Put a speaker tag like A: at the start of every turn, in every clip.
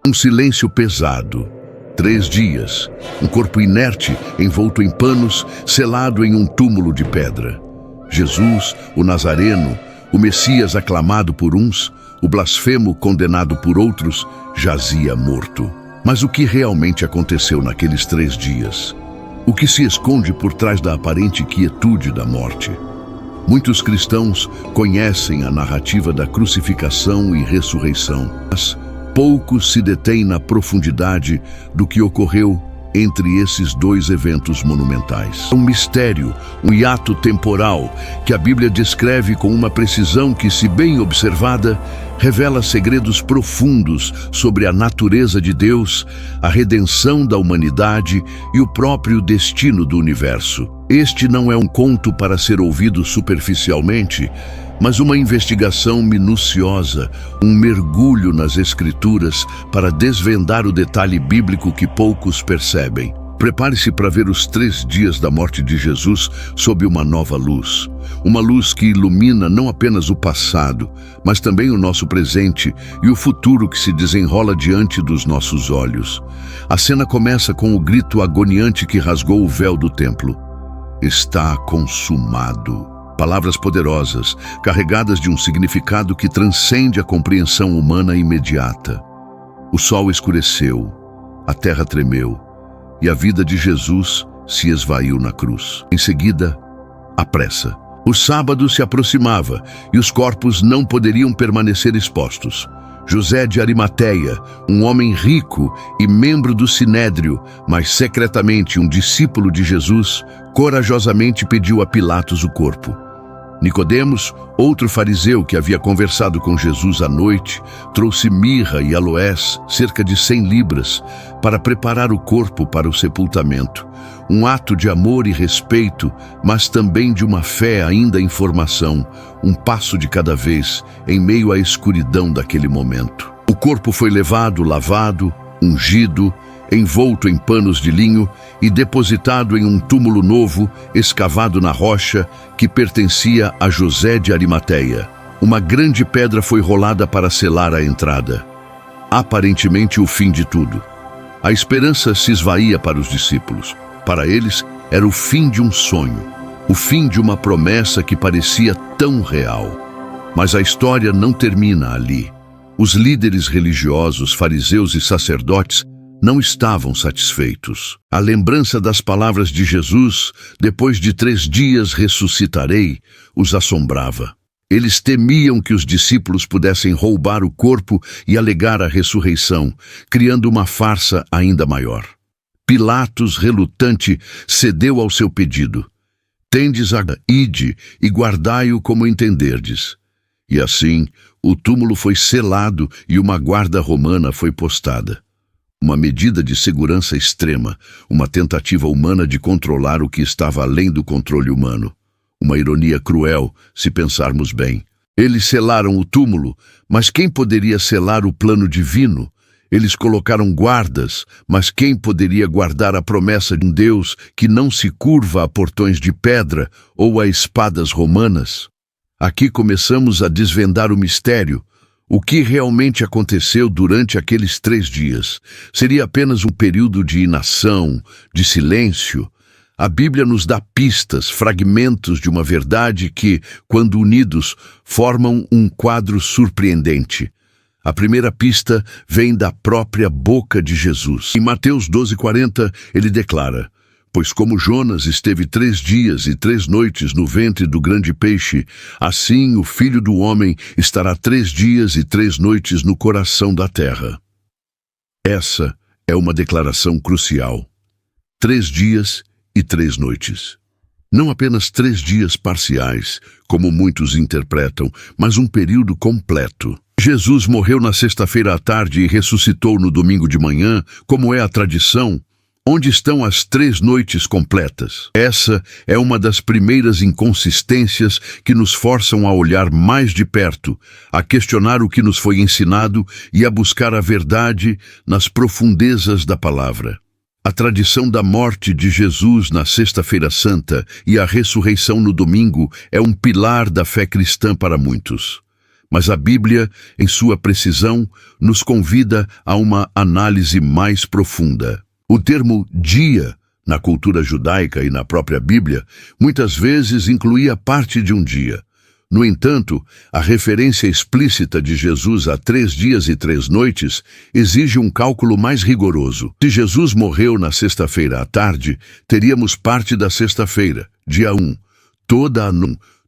A: Um silêncio pesado. 3 dias. Um corpo inerte, envolto em panos, selado em um túmulo de pedra. Jesus, o Nazareno, o Messias aclamado por uns, o blasfemo condenado por outros, jazia morto. Mas o que realmente aconteceu naqueles 3 dias? O que se esconde por trás da aparente quietude da morte? Muitos cristãos conhecem a narrativa da crucificação e ressurreição, mas poucos se detêm na profundidade do que ocorreu entre esses 2 eventos monumentais. Um mistério, um hiato temporal que a Bíblia descreve com uma precisão que, se bem observada, revela segredos profundos sobre a natureza de Deus, a redenção da humanidade e o próprio destino do universo. Este não é um conto para ser ouvido superficialmente, mas uma investigação minuciosa, um mergulho nas Escrituras para desvendar o detalhe bíblico que poucos percebem. Prepare-se para ver os 3 dias da morte de Jesus sob uma nova luz. Uma luz que ilumina não apenas o passado, mas também o nosso presente e o futuro que se desenrola diante dos nossos olhos. A cena começa com o grito agoniante que rasgou o véu do templo. Está consumado. Palavras poderosas, carregadas de um significado que transcende a compreensão humana imediata. O sol escureceu, a terra tremeu, e a vida de Jesus se esvaiu na cruz. Em seguida, a pressa. O sábado se aproximava e os corpos não poderiam permanecer expostos. José de Arimateia, um homem rico e membro do Sinédrio, mas secretamente um discípulo de Jesus, corajosamente pediu a Pilatos o corpo. Nicodemos, outro fariseu que havia conversado com Jesus à noite, trouxe mirra e aloés, cerca de 100 libras, para preparar o corpo para o sepultamento. Um ato de amor e respeito, mas também de uma fé ainda em formação, um passo de cada vez, em meio à escuridão daquele momento. O corpo foi levado, lavado, ungido, envolto em panos de linho e depositado em um túmulo novo, escavado na rocha, que pertencia a José de Arimateia. Uma grande pedra foi rolada para selar a entrada. Aparentemente o fim de tudo. A esperança se esvaía para os discípulos. Para eles, era o fim de um sonho, o fim de uma promessa que parecia tão real. Mas a história não termina ali. Os líderes religiosos, fariseus e sacerdotes não estavam satisfeitos. A lembrança das palavras de Jesus, depois de 3 dias ressuscitarei, os assombrava. Eles temiam que os discípulos pudessem roubar o corpo e alegar a ressurreição, criando uma farsa ainda maior. Pilatos, relutante, cedeu ao seu pedido. Tendes a ide e guardai-o como entenderdes. E assim, o túmulo foi selado e uma guarda romana foi postada. Uma medida de segurança extrema, uma tentativa humana de controlar o que estava além do controle humano. Uma ironia cruel, se pensarmos bem. Eles selaram o túmulo, mas quem poderia selar o plano divino? Eles colocaram guardas, mas quem poderia guardar a promessa de um Deus que não se curva a portões de pedra ou a espadas romanas? Aqui começamos a desvendar o mistério. O que realmente aconteceu durante aqueles 3 dias? Seria apenas um período de inação, de silêncio? A Bíblia nos dá pistas, fragmentos de uma verdade que, quando unidos, formam um quadro surpreendente. A primeira pista vem da própria boca de Jesus. Em Mateus 12:40, ele declara: Pois como Jonas esteve 3 dias e 3 noites no ventre do grande peixe, assim o Filho do Homem estará 3 dias e 3 noites no coração da terra. Essa é uma declaração crucial. 3 dias e 3 noites. Não apenas 3 dias parciais, como muitos interpretam, mas um período completo. Jesus morreu na sexta-feira à tarde e ressuscitou no domingo de manhã, como é a tradição. Onde estão as 3 noites completas? Essa é uma das primeiras inconsistências que nos forçam a olhar mais de perto, a questionar o que nos foi ensinado e a buscar a verdade nas profundezas da palavra. A tradição da morte de Jesus na Sexta-feira Santa e a ressurreição no domingo é um pilar da fé cristã para muitos. Mas a Bíblia, em sua precisão, nos convida a uma análise mais profunda. O termo dia, na cultura judaica e na própria Bíblia, muitas vezes incluía parte de um dia. No entanto, a referência explícita de Jesus a 3 dias e 3 noites exige um cálculo mais rigoroso. Se Jesus morreu na sexta-feira à tarde, teríamos parte da sexta-feira, dia 1,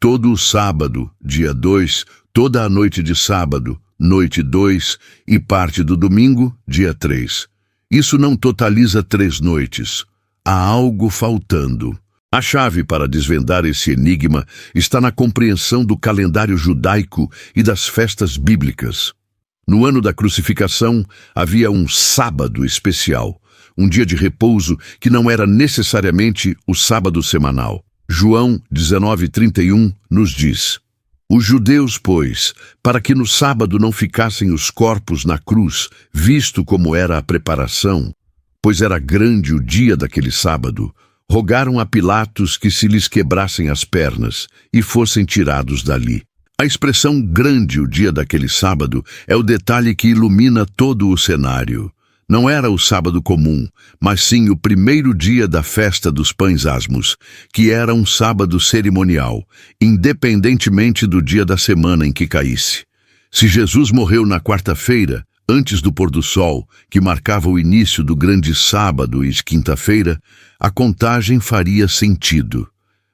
A: todo o sábado, dia 2, toda a noite de sábado, noite 2, e parte do domingo, dia 3. Isso não totaliza 3 noites. Há algo faltando. A chave para desvendar esse enigma está na compreensão do calendário judaico e das festas bíblicas. No ano da crucificação, havia um sábado especial, um dia de repouso que não era necessariamente o sábado semanal. João 19:31 nos diz: Os judeus, pois, para que no sábado não ficassem os corpos na cruz, visto como era a preparação, pois era grande o dia daquele sábado, rogaram a Pilatos que se lhes quebrassem as pernas e fossem tirados dali. A expressão grande o dia daquele sábado é o detalhe que ilumina todo o cenário. Não era o sábado comum, mas sim o primeiro dia da festa dos pães asmos, que era um sábado cerimonial, independentemente do dia da semana em que caísse. Se Jesus morreu na quarta-feira, antes do pôr do sol, que marcava o início do grande sábado e quinta-feira, a contagem faria sentido.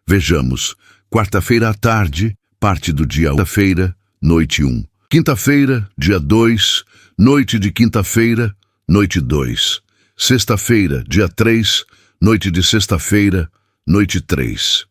A: Vejamos, quarta-feira à tarde, parte do dia quinta-feira, noite 1. Quinta-feira, dia 2, noite de quinta-feira, noite 2. Sexta-feira, dia 3, noite de sexta-feira, noite 3.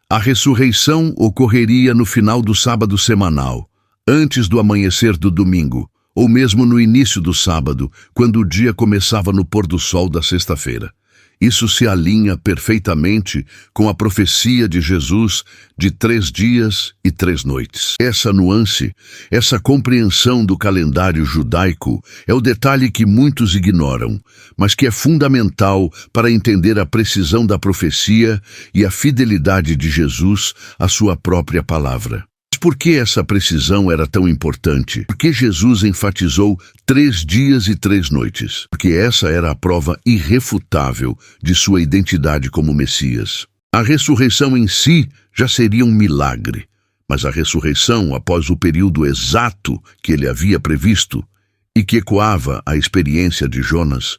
A: A ressurreição ocorreria no final do sábado semanal, antes do amanhecer do domingo, ou mesmo no início do sábado, quando o dia começava no pôr do sol da sexta-feira. Isso se alinha perfeitamente com a profecia de Jesus de 3 dias e 3 noites. Essa nuance, essa compreensão do calendário judaico é o detalhe que muitos ignoram, mas que é fundamental para entender a precisão da profecia e a fidelidade de Jesus à sua própria palavra. Por que essa precisão era tão importante? Porque Jesus enfatizou 3 dias e 3 noites. Porque essa era a prova irrefutável de sua identidade como Messias. A ressurreição em si já seria um milagre, mas a ressurreição após o período exato que ele havia previsto e que ecoava a experiência de Jonas,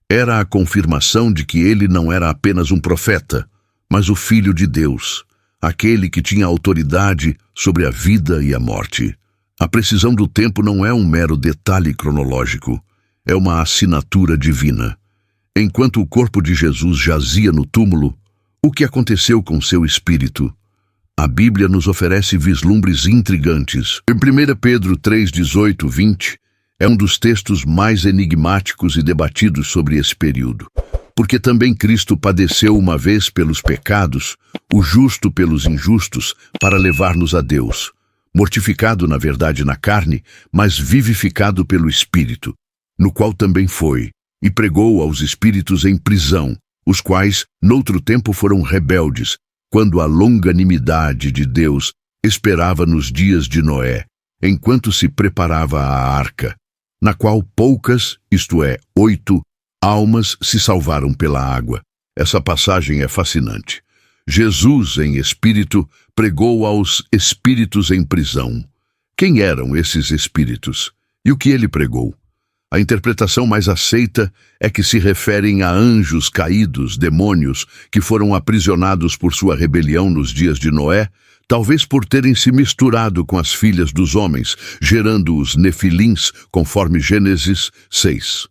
A: era a confirmação de que ele não era apenas um profeta, mas o Filho de Deus, aquele que tinha autoridade sobre a vida e a morte. A precisão do tempo não é um mero detalhe cronológico, é uma assinatura divina. Enquanto o corpo de Jesus jazia no túmulo, o que aconteceu com seu espírito? A Bíblia nos oferece vislumbres intrigantes. Em 1 Pedro 3:18-20, é um dos textos mais enigmáticos e debatidos sobre esse período. Porque também Cristo padeceu uma vez pelos pecados, o justo pelos injustos, para levar-nos a Deus, mortificado na verdade na carne, mas vivificado pelo Espírito, no qual também foi, e pregou aos espíritos em prisão, os quais, noutro tempo, foram rebeldes, quando a longanimidade de Deus esperava nos dias de Noé, enquanto se preparava a arca, na qual poucas, isto é, 8, almas se salvaram pela água. Essa passagem é fascinante. Jesus, em espírito, pregou aos espíritos em prisão. Quem eram esses espíritos? E o que ele pregou? A interpretação mais aceita é que se referem a anjos caídos, demônios, que foram aprisionados por sua rebelião nos dias de Noé, talvez por terem se misturado com as filhas dos homens, gerando os nefilins, conforme Gênesis 6.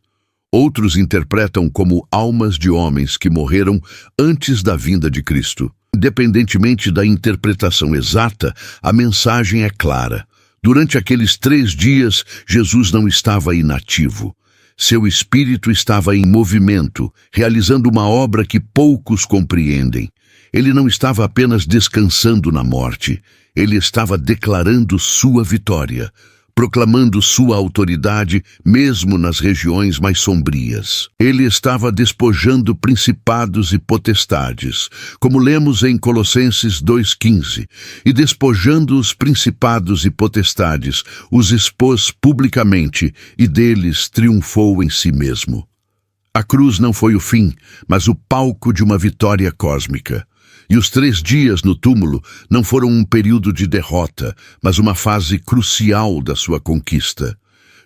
A: Outros interpretam como almas de homens que morreram antes da vinda de Cristo. Independentemente da interpretação exata, a mensagem é clara. Durante aqueles 3 dias, Jesus não estava inativo. Seu espírito estava em movimento, realizando uma obra que poucos compreendem. Ele não estava apenas descansando na morte, ele estava declarando sua vitória, proclamando sua autoridade mesmo nas regiões mais sombrias. Ele estava despojando principados e potestades, como lemos em Colossenses 2,15, e despojando os principados e potestades, os expôs publicamente e deles triunfou em si mesmo. A cruz não foi o fim, mas o palco de uma vitória cósmica. E os 3 dias no túmulo não foram um período de derrota, mas uma fase crucial da sua conquista.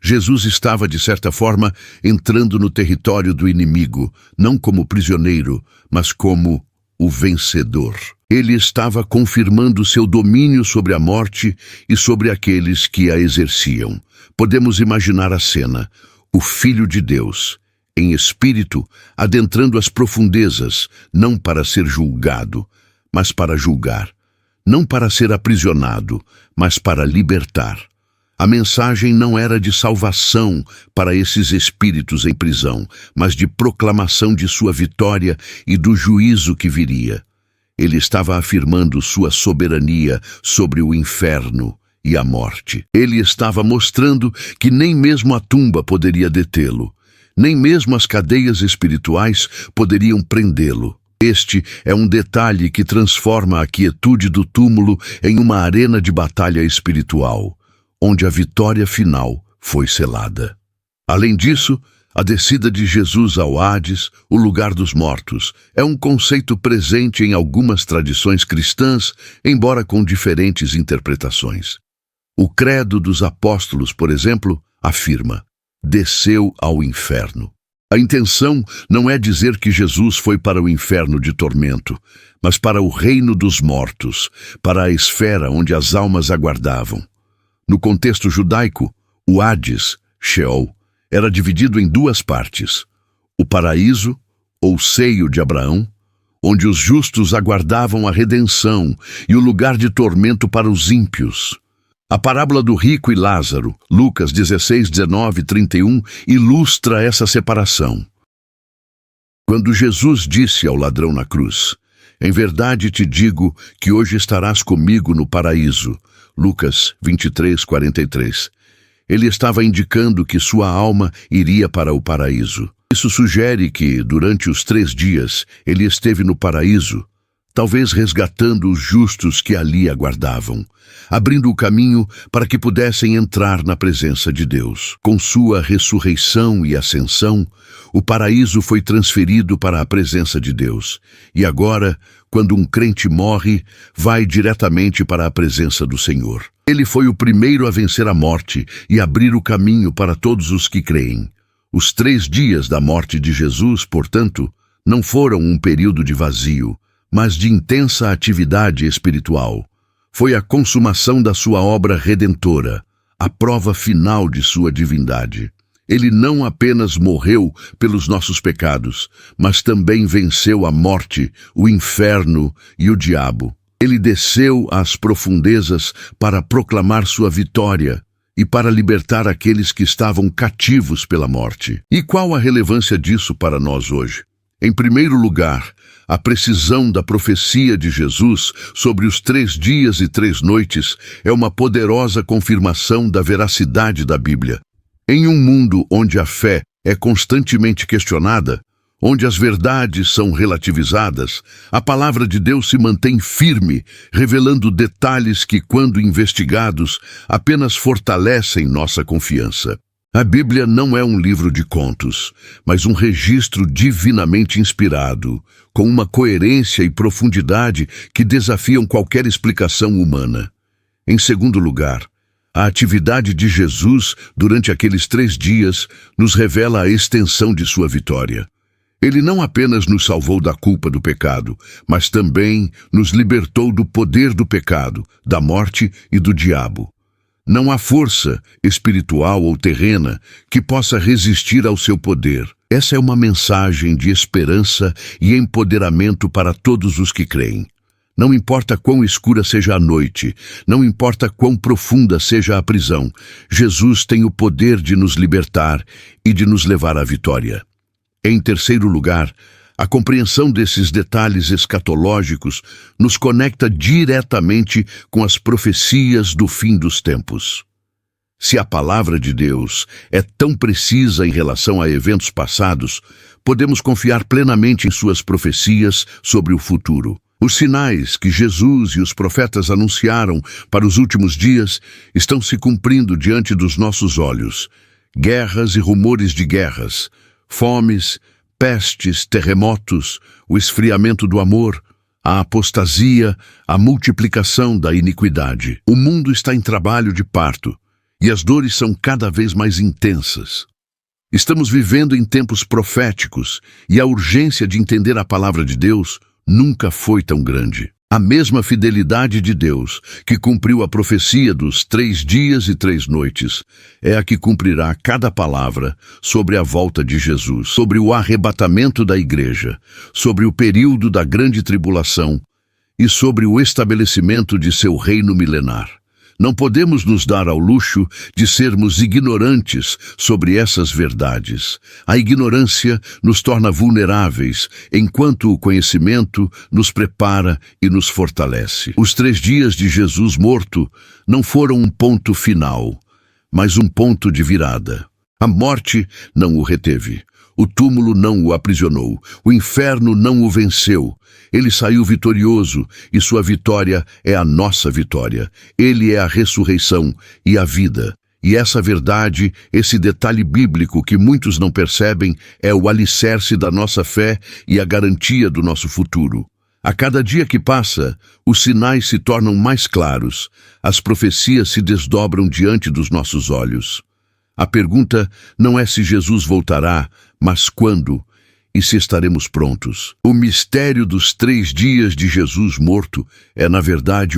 A: Jesus estava, de certa forma, entrando no território do inimigo, não como prisioneiro, mas como o vencedor. Ele estava confirmando seu domínio sobre a morte e sobre aqueles que a exerciam. Podemos imaginar a cena: o Filho de Deus, em espírito, adentrando as profundezas, não para ser julgado, mas para julgar, não para ser aprisionado, mas para libertar. A mensagem não era de salvação para esses espíritos em prisão, mas de proclamação de sua vitória e do juízo que viria. Ele estava afirmando sua soberania sobre o inferno e a morte. Ele estava mostrando que nem mesmo a tumba poderia detê-lo. Nem mesmo as cadeias espirituais poderiam prendê-lo. Este é um detalhe que transforma a quietude do túmulo em uma arena de batalha espiritual, onde a vitória final foi selada. Além disso, a descida de Jesus ao Hades, o lugar dos mortos, é um conceito presente em algumas tradições cristãs, embora com diferentes interpretações. O Credo dos Apóstolos, por exemplo, afirma: desceu ao inferno. A intenção não é dizer que Jesus foi para o inferno de tormento, mas para o reino dos mortos, para a esfera onde as almas aguardavam. No contexto judaico, o Hades, Sheol, era dividido em 2 partes: o paraíso, ou seio de Abraão, onde os justos aguardavam a redenção, e o lugar de tormento para os ímpios. A parábola do rico e Lázaro, Lucas 16, 19 e 31, ilustra essa separação. Quando Jesus disse ao ladrão na cruz: em verdade te digo que hoje estarás comigo no paraíso, Lucas 23, 43, ele estava indicando que sua alma iria para o paraíso. Isso sugere que, durante os 3 dias, ele esteve no paraíso, talvez resgatando os justos que ali aguardavam, abrindo o caminho para que pudessem entrar na presença de Deus. Com sua ressurreição e ascensão, o paraíso foi transferido para a presença de Deus. E agora, quando um crente morre, vai diretamente para a presença do Senhor. Ele foi o primeiro a vencer a morte e abrir o caminho para todos os que creem. Os 3 dias da morte de Jesus, portanto, não foram um período de vazio, mas de intensa atividade espiritual. Foi a consumação da sua obra redentora, a prova final de sua divindade. Ele não apenas morreu pelos nossos pecados, mas também venceu a morte, o inferno e o diabo. Ele desceu às profundezas para proclamar sua vitória e para libertar aqueles que estavam cativos pela morte. E qual a relevância disso para nós hoje? Em primeiro lugar, a precisão da profecia de Jesus sobre os 3 dias e 3 noites é uma poderosa confirmação da veracidade da Bíblia. Em um mundo onde a fé é constantemente questionada, onde as verdades são relativizadas, a palavra de Deus se mantém firme, revelando detalhes que, quando investigados, apenas fortalecem nossa confiança. A Bíblia não é um livro de contos, mas um registro divinamente inspirado, com uma coerência e profundidade que desafiam qualquer explicação humana. Em segundo lugar, a atividade de Jesus durante aqueles 3 dias nos revela a extensão de sua vitória. Ele não apenas nos salvou da culpa do pecado, mas também nos libertou do poder do pecado, da morte e do diabo. Não há força espiritual ou terrena que possa resistir ao seu poder. Essa é uma mensagem de esperança e empoderamento para todos os que creem. Não importa quão escura seja a noite, não importa quão profunda seja a prisão, Jesus tem o poder de nos libertar e de nos levar à vitória. Em terceiro lugar, a compreensão desses detalhes escatológicos nos conecta diretamente com as profecias do fim dos tempos. Se a palavra de Deus é tão precisa em relação a eventos passados, podemos confiar plenamente em suas profecias sobre o futuro. Os sinais que Jesus e os profetas anunciaram para os últimos dias estão se cumprindo diante dos nossos olhos. Guerras e rumores de guerras, fomes, pestes, terremotos, o esfriamento do amor, a apostasia, a multiplicação da iniquidade. O mundo está em trabalho de parto e as dores são cada vez mais intensas. Estamos vivendo em tempos proféticos e a urgência de entender a palavra de Deus nunca foi tão grande. A mesma fidelidade de Deus que cumpriu a profecia dos 3 dias e 3 noites é a que cumprirá cada palavra sobre a volta de Jesus, sobre o arrebatamento da igreja, sobre o período da grande tribulação e sobre o estabelecimento de seu reino milenar. Não podemos nos dar ao luxo de sermos ignorantes sobre essas verdades. A ignorância nos torna vulneráveis, enquanto o conhecimento nos prepara e nos fortalece. Os 3 dias de Jesus morto não foram um ponto final, mas um ponto de virada. A morte não o reteve. O túmulo não o aprisionou, o inferno não o venceu. Ele saiu vitorioso e sua vitória é a nossa vitória. Ele é a ressurreição e a vida. E essa verdade, esse detalhe bíblico que muitos não percebem, é o alicerce da nossa fé e a garantia do nosso futuro. A cada dia que passa, os sinais se tornam mais claros, as profecias se desdobram diante dos nossos olhos. A pergunta não é se Jesus voltará, mas quando e se estaremos prontos. O mistério dos 3 dias de Jesus morto é, na verdade,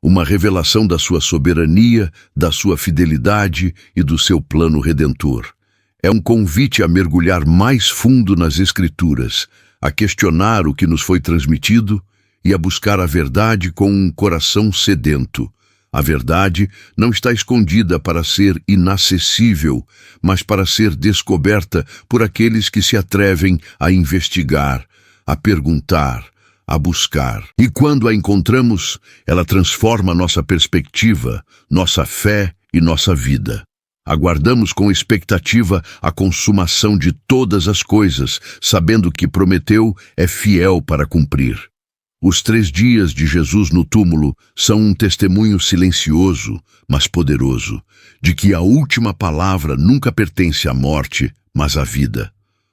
A: uma revelação da sua soberania, da sua fidelidade e do seu plano redentor. É um convite a mergulhar mais fundo nas Escrituras, a questionar o que nos foi transmitido e a buscar a verdade com um coração sedento. A verdade não está escondida para ser inacessível, mas para ser descoberta por aqueles que se atrevem a investigar, a perguntar, a buscar. E quando a encontramos, ela transforma nossa perspectiva, nossa fé e nossa vida. Aguardamos com expectativa a consumação de todas as coisas, sabendo que prometeu é fiel para cumprir. Os 3 dias de Jesus no túmulo são um testemunho silencioso, mas poderoso, de que a última palavra nunca pertence à morte, mas à vida.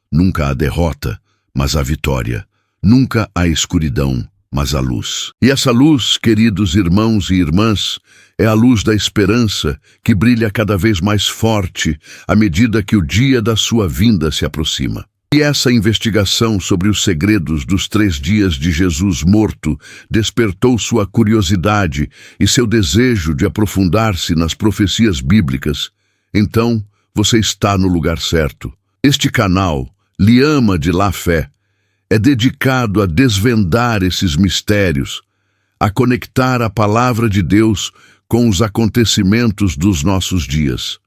A: Nunca à derrota, mas à vitória. Nunca à escuridão, mas à luz. E essa luz, queridos irmãos e irmãs, é a luz da esperança que brilha cada vez mais forte à medida que o dia da sua vinda se aproxima. E essa investigação sobre os segredos dos 3 dias de Jesus morto despertou sua curiosidade e seu desejo de aprofundar-se nas profecias bíblicas. Então, você está no lugar certo. Este canal, Liama de La Fé, é dedicado a desvendar esses mistérios, a conectar a palavra de Deus com os acontecimentos dos nossos dias.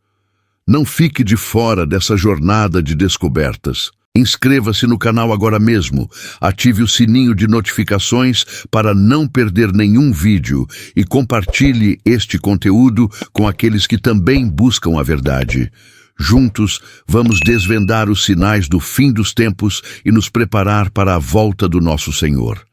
A: Não fique de fora dessa jornada de descobertas. Inscreva-se no canal agora mesmo, ative o sininho de notificações para não perder nenhum vídeo e compartilhe este conteúdo com aqueles que também buscam a verdade. Juntos, vamos desvendar os sinais do fim dos tempos e nos preparar para a volta do nosso Senhor.